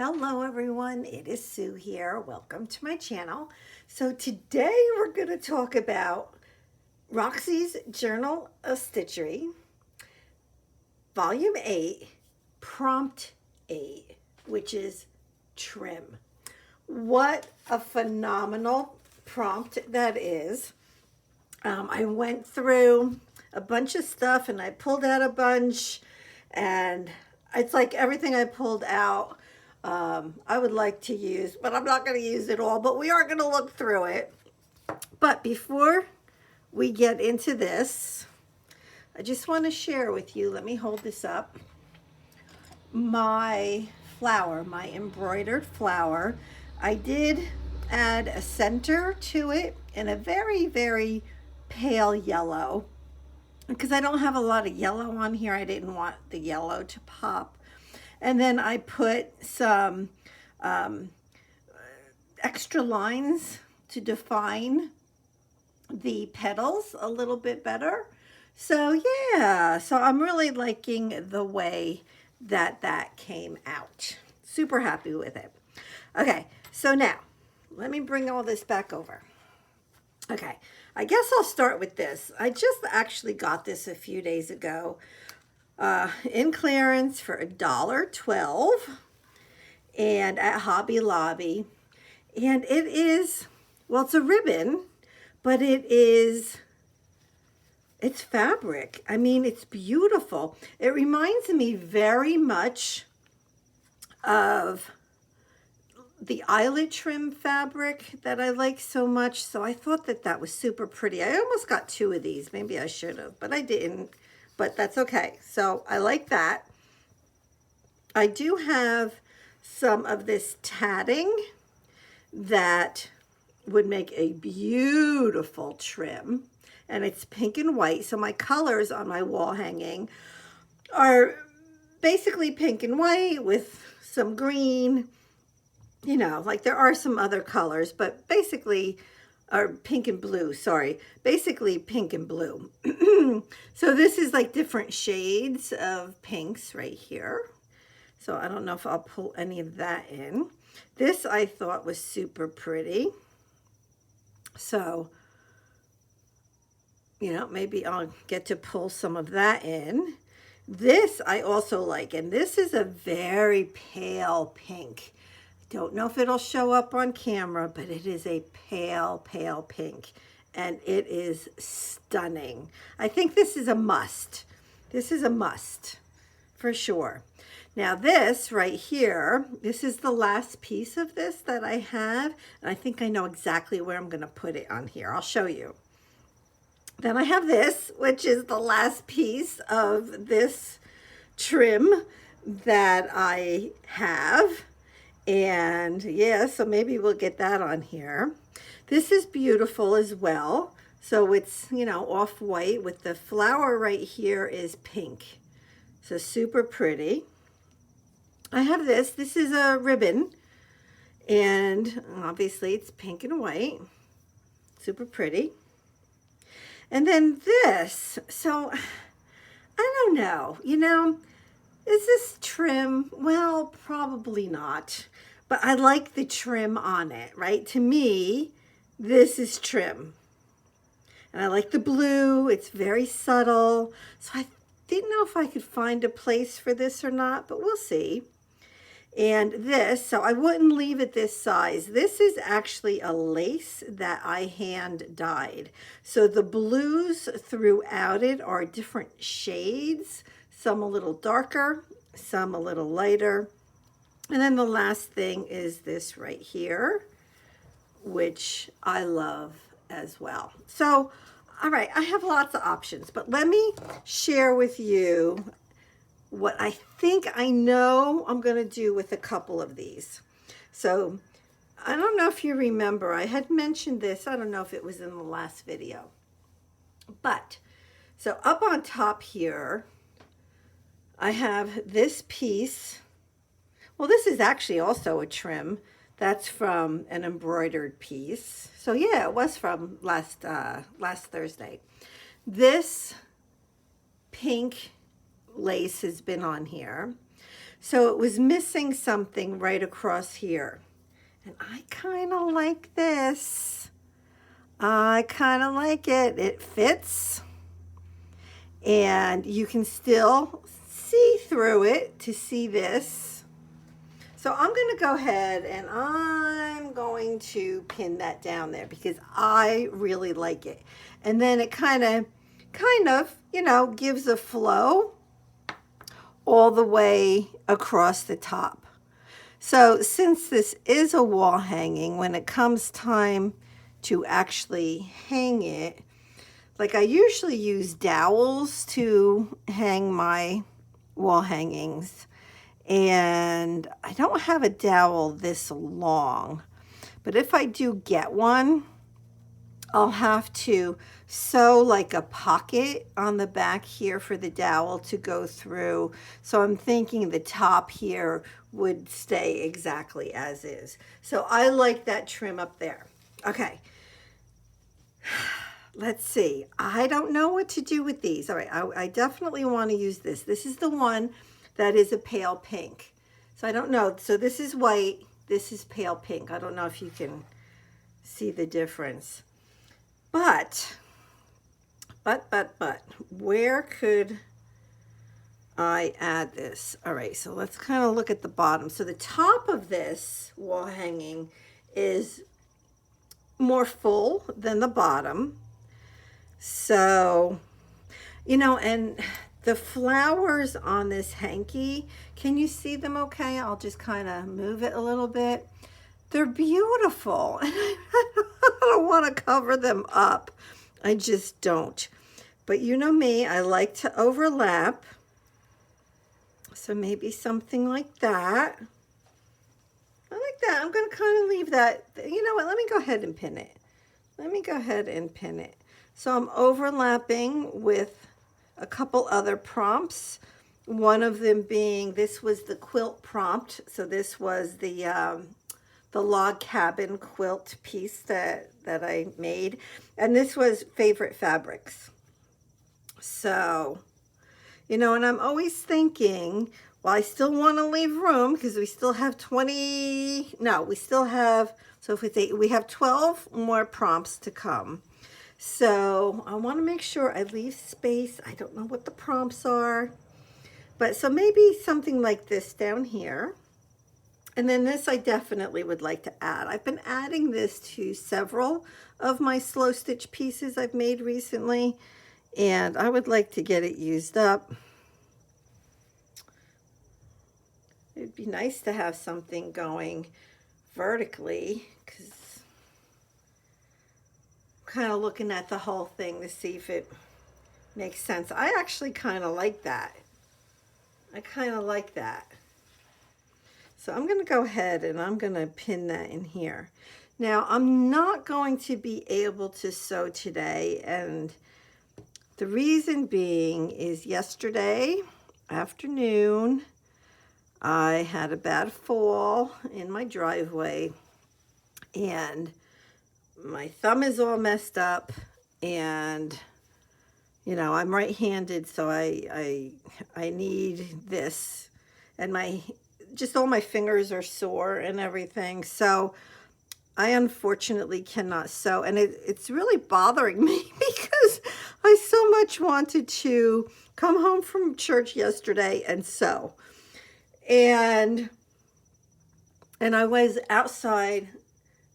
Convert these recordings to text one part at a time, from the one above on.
Hello everyone, it is Sue here. Welcome to my channel. So today we're going to talk about Roxy's Journal of Stitchery, Volume 8, Prompt 8, which is trim. What a phenomenal prompt that is. I went through a bunch of stuff and I pulled out a bunch, and it's like everything I pulled out I would like to use, but I'm not going to use it all, but we are going to look through it. But before we get into this, I just want to share with you, let me hold this up, my flower, my embroidered flower. I did add a center to it in a very, very pale yellow because I don't have a lot of yellow on here. I didn't want the yellow to pop. And then I put some extra lines to define the petals a little bit better. So yeah, so I'm really liking the way that that came out. Super happy with it. Okay, so now let me bring all this back over. Okay, I guess I'll start with this. I just actually got this a few days ago in clearance for $1.12 and at Hobby Lobby. And it is, well, it's a ribbon, but it's fabric. I mean, it's beautiful. It reminds me very much of the eyelet trim fabric that I like so much. So I thought that that was super pretty. I almost got two of these. Maybe I should have, but I didn't. But that's okay. So I like that. I do have some of this tatting that would make a beautiful trim. And it's pink and white. So my colors on my wall hanging are basically pink and white with some green. You know, like there are some other colors, but basically, or pink and blue, sorry, basically pink and blue. So this is like different shades of pinks right here. So I don't know if I'll pull any of that in. This I thought was super pretty. So, you know, maybe I'll get to pull some of that in. This I also like, and this is a very pale pink. Don't know if it'll show up on camera, but it is a pale, pale pink, and it is stunning. I think this is a must. This is a must for sure. Now this right here, this is the last piece of this that I have, and I think I know exactly where I'm going to put it on here. I'll show you. Then I have this, which is the last piece of this trim that I have. And yeah, so maybe we'll get that on here. This is beautiful as well. So it's, you know, off-white with the flower right here is pink. So super pretty. I have this. This is a ribbon. And obviously it's pink and white. Super pretty. And then this. So I don't know, you know, is this trim? Well, probably not. But I like the trim on it, right? To me, this is trim. And I like the blue. It's very subtle. So I didn't know if I could find a place for this or not, but we'll see. And this, so I wouldn't leave it this size. This is actually a lace that I hand dyed. So the blues throughout it are different shades. Some a little darker, some a little lighter. And then the last thing is this right here, which I love as well. So, all right, I have lots of options, but let me share with you what I think I know I'm going to do with a couple of these. So, I don't know if you remember, I had mentioned this, I don't know if it was in the last video. But, so up on top here, I have this piece. Well, this is actually also a trim. That's from an embroidered piece. So yeah, it was from last Thursday. This pink lace has been on here. So it was missing something right across here. And I kind of like this. I kind of like it. It fits. And you can still see through it to see this. So I'm going to go ahead and I'm going to pin that down there because I really like it. And then it kind of, you know, gives a flow all the way across the top. So since this is a wall hanging, when it comes time to actually hang it, like I usually use dowels to hang my wall hangings, and I don't have a dowel this long, but if I do get one, I'll have to sew like a pocket on the back here for the dowel to go through. So I'm thinking the top here would stay exactly as is. So I like that trim up there. Okay. Let's see. I don't know what to do with these. All right. I definitely want to use this. This is the one that is a pale pink. So I don't know. So this is white. This is pale pink. I don't know if you can see the difference. But, where could I add this? All right, so let's kind of look at the bottom. So the top of this wall hanging is more full than the bottom. So, you know, and the flowers on this hanky, can you see them okay? I'll just kind of move it a little bit. They're beautiful, and I don't want to cover them up. I just don't. But you know me, I like to overlap. So maybe something like that. I like that. I'm going to kind of leave that. You know what? Let me go ahead and pin it. Let me go ahead and pin it. So I'm overlapping with a couple other prompts. One of them being, this was the quilt prompt. So this was the log cabin quilt piece that I made. And this was favorite fabrics. So, you know, and I'm always thinking, well, I still want to leave room because we still have 20, no, we still have, so if we have 12 more prompts to come. So I want to make sure I leave space. I don't know what the prompts are, but so maybe something like this down here. And then this I definitely would like to add. I've been adding this to several of my slow stitch pieces I've made recently, and I would like to get it used up. It'd be nice to have something going vertically because I'm kind of looking at the whole thing to see if it makes sense. I actually kind of like that. I kind of like that. So I'm going to go ahead and I'm going to pin that in here. Now I'm not going to be able to sew today, and the reason being is yesterday afternoon I had a bad fall in my driveway and my thumb is all messed up, and you know, I'm right-handed, so I need this, and just all my fingers are sore and everything. So I unfortunately cannot sew, and it's really bothering me because I so much wanted to come home from church yesterday and sew. And I was outside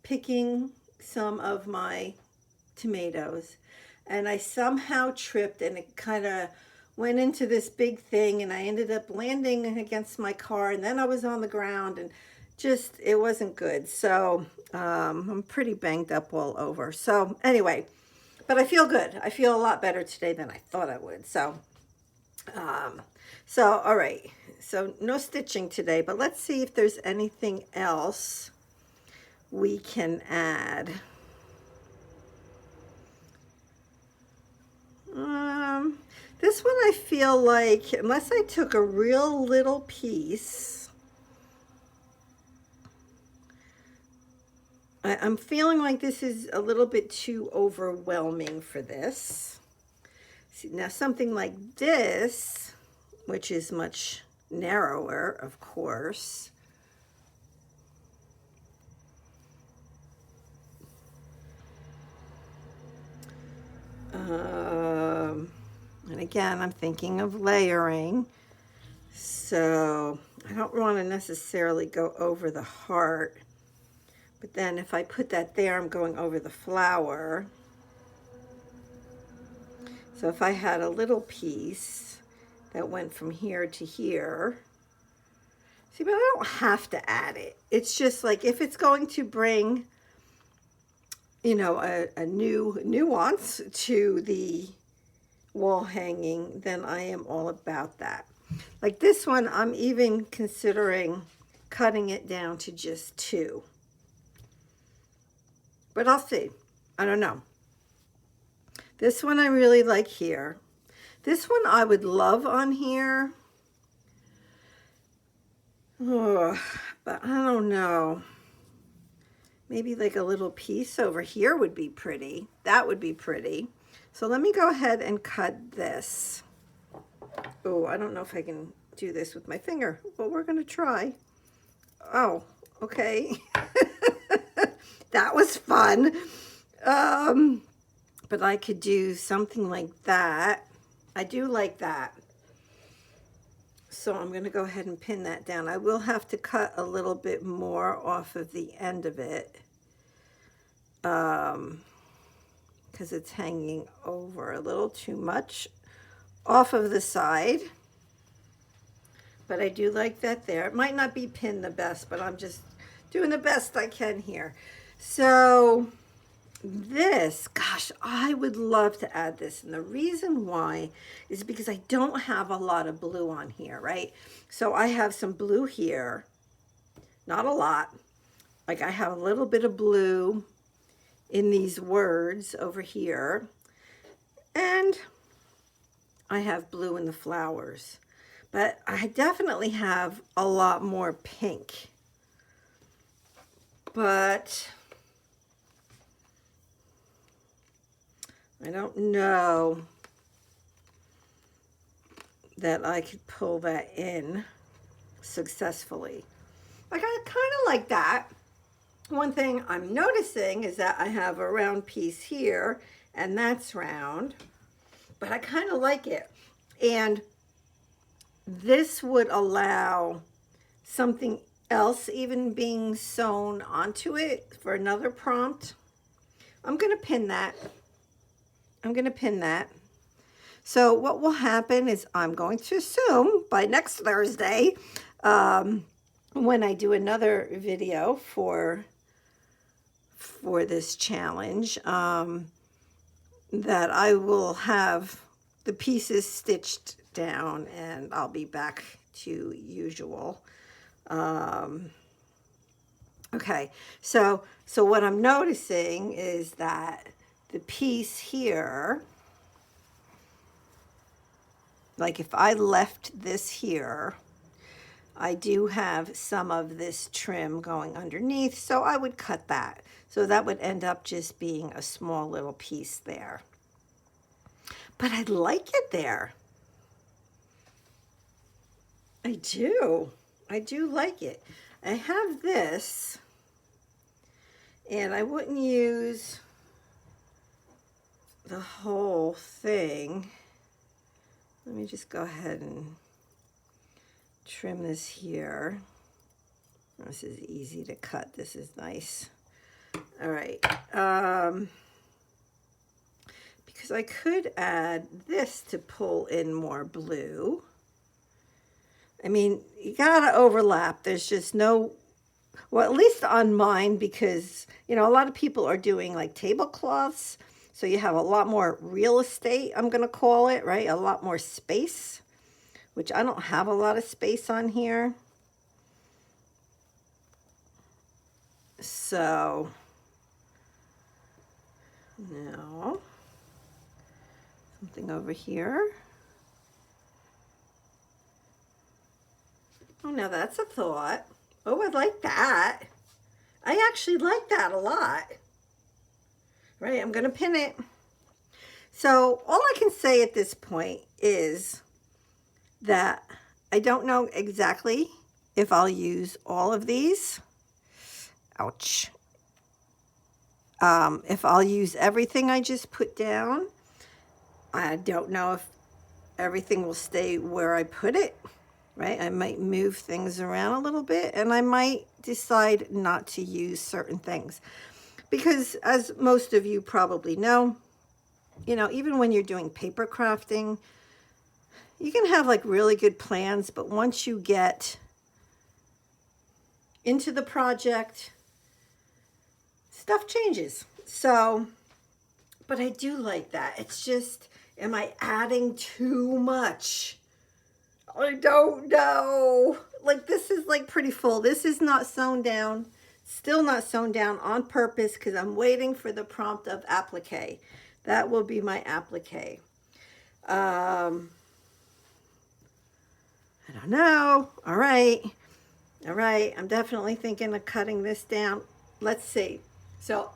picking some of my tomatoes, and I somehow tripped, and it kind of went into this big thing, and I ended up landing against my car, and then I was on the ground, and just, it wasn't good. So I'm pretty banged up all over. So anyway, but I feel good. I feel a lot better today than I thought I would. So all right. So no stitching today, but let's see if there's anything else we can add. This one I feel like, unless I took a real little piece, I'm feeling like this is a little bit too overwhelming for this. See, now something like this, which is much narrower, of course. And again, I'm thinking of layering. So I don't want to necessarily go over the heart. But then if I put that there, I'm going over the flower. So if I had a little piece that went from here to here, see, but I don't have to add it. It's just like if it's going to bring, you know, a new nuance to the wall hanging, then I am all about that. Like this one, I'm even considering cutting it down to just 2. But I'll see. I don't know. This one I really like here. This one I would love on here. Oh, but I don't know. Maybe like a little piece over here would be pretty. That would be pretty. So let me go ahead and cut this. Oh, I don't know if I can do this with my finger, but we're going to try. Oh, okay. That was fun. But I could do something like that. I do like that. So I'm going to go ahead and pin that down. I will have to cut a little bit more off of the end of it. Because it's hanging over a little too much off of the side. But I do like that there. It might not be pinned the best, but I'm just doing the best I can here. So this, gosh, I would love to add this. And the reason why is because I don't have a lot of blue on here, right? So I have some blue here, not a lot. Like I have a little bit of blue in these words over here. And I have blue in the flowers. But I definitely have a lot more pink. But I don't know that I could pull that in successfully. Like I kind of like that. One thing I'm noticing is that I have a round piece here and that's round, but I kind of like it. And this would allow something else even being sewn onto it for another prompt. I'm going to pin that. I'm going to pin that. So what will happen is I'm going to assume by next Thursday, when I do another video for this challenge, that I will have the pieces stitched down and I'll be back to usual. Okay, so what I'm noticing is that the piece here, like if I left this here, I do have some of this trim going underneath, so I would cut that. So that would end up just being a small little piece there. But I like it there. I do. I do like it. I have this, and I wouldn't use the whole thing. Let me just go ahead and trim this here. This is easy to cut. This is nice. All right. Because I could add this to pull in more blue. I mean, you gotta overlap. There's just no, well, at least on mine, because, you know, a lot of people are doing like tablecloths. So you have a lot more real estate, I'm gonna call it, right? A lot more space, which I don't have a lot of space on here. So now something over here. Oh, now that's a thought. Oh, I like that. I actually like that a lot. Right, I'm gonna pin it. So all I can say at this point is that I don't know exactly if I'll use all of these. Ouch. If I'll use everything I just put down. I don't know if everything will stay where I put it, right? I might move things around a little bit, and I might decide not to use certain things. Because as most of you probably know, even when you're doing paper crafting, you can have like really good plans, but once you get into the project, stuff changes. So, but I do like that. It's just, am I adding too much? I don't know. Like, this is like pretty full. This is not sewn down. Still not sewn down on purpose because I'm waiting for the prompt of applique. That will be my applique. I don't know. All right. All right. I'm definitely thinking of cutting this down. Let's see. So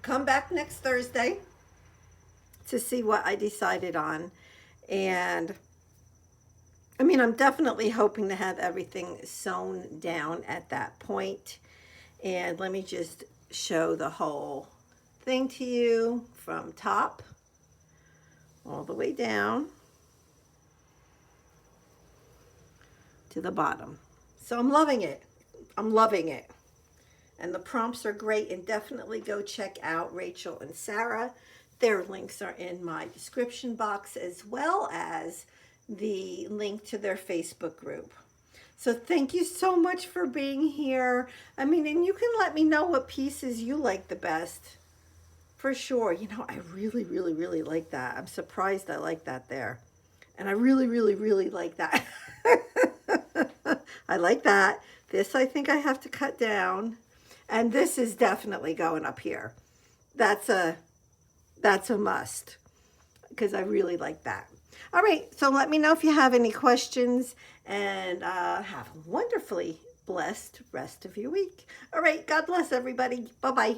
come back next Thursday to see what I decided on. And I mean, I'm definitely hoping to have everything sewn down at that point. And let me just show the whole thing to you from top all the way down to the bottom. So I'm loving it. I'm loving it. And the prompts are great, and definitely go check out Rachel and Sarah. Their links are in my description box, as well as the link to their Facebook group. So thank you so much for being here. I mean, and you can let me know what pieces you like the best. For sure. I really, really, really like that. I'm surprised I like that there. And I really, really, really like that. I like that. This I think I have to cut down. And this is definitely going up here. That's a must, because I really like that. All right, so let me know if you have any questions, and have a wonderfully blessed rest of your week. All right, God bless everybody. Bye-bye.